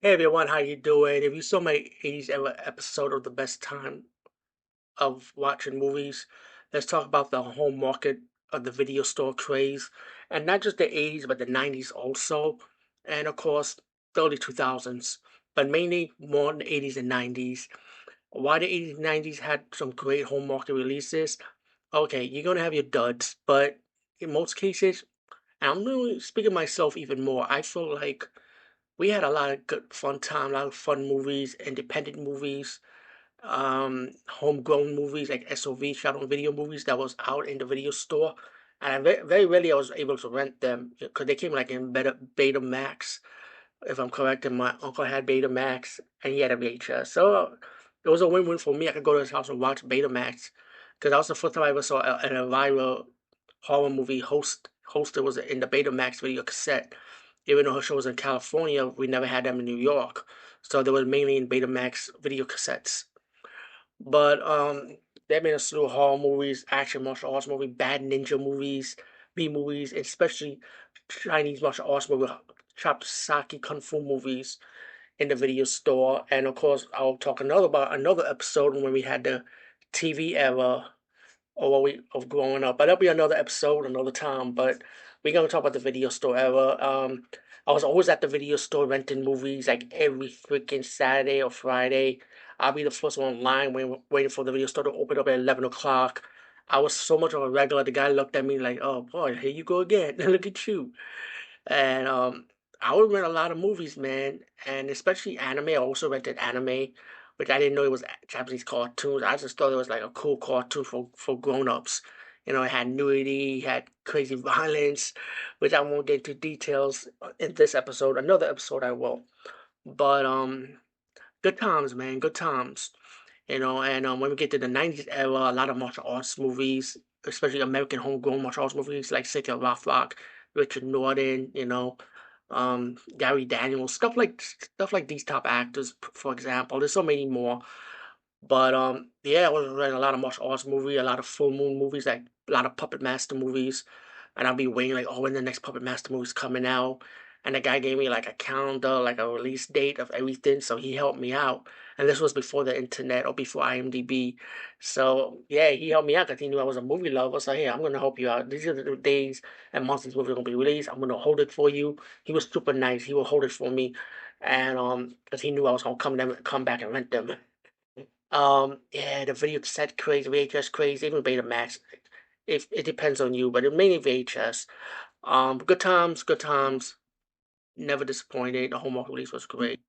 Hey everyone, how you doing? If you saw my 80s ever episode of the best time of watching movies, let's talk about the home market of the video store craze. And not just the 80s, but the 90s also. And of course, the early 2000s. But mainly more in the 80s and 90s. Why the 80s and 90s had some great home market releases? Okay, you're gonna have your duds, but in most cases, and I'm really speaking myself even more, I feel like we had a lot of good fun time, a lot of fun movies, independent movies, homegrown movies like SOV, shot on video movies that was out in the video store. And very rarely I was able to rent them because they came like in Betamax, if I'm correct. And my uncle had Betamax and he had a VHS. So it was a win-win for me. I could go to his house and watch Betamax because that was the first time I ever saw an viral horror movie hosted was in the Betamax video cassette. Even though her show was in California, we never had them in New York. So they were mainly in Betamax video cassettes. But they made a slew of horror movies, action martial arts movies, bad ninja movies, B movies, especially Chinese martial arts movies, chopped sake kung fu movies in the video store. And of course, I'll talk about another episode when we had the TV era or what we of growing up. But that'll be another episode, another time. But we're gonna talk about the video store era. I was always at the video store renting movies like every freaking Saturday or Friday. I'll be the first one online waiting for the video store to open up at 11 o'clock. I was so much of a regular. The guy looked at me like, "Oh boy, here you go again. Look at you." And I would rent a lot of movies, man, and especially anime. I also rented anime, which I didn't know it was Japanese cartoons. I just thought it was like a cool cartoon for grown-ups. You know, it had nudity, it had crazy violence, which I won't get into details in this episode. Another episode I will. But good times, man, good times. You know, and when we get to the 90s era, a lot of martial arts movies, especially American homegrown martial arts movies like City of Rock, Richard Norton, Gary Daniels, stuff like these top actors, for example. There's so many more. But yeah, I was running a lot of martial arts movie, a lot of full moon movies, like a lot of Puppet Master movies, and I'll be waiting like, oh, when the next Puppet Master movie's coming out. And the guy gave me like a calendar, like a release date of everything, so he helped me out. And this was before the internet or before IMDb, so yeah, he helped me out because he knew I was a movie lover. So hey, I'm gonna help you out. These are the days and months this movie gonna be released. I'm gonna hold it for you. He was super nice. He will hold it for me, and because he knew I was gonna come back and rent them. Yeah, the video cassette craze, VHS craze, even Betamax. It depends on you, but it mainly VHS. Good times, good times. Never disappointed. The homework release was great.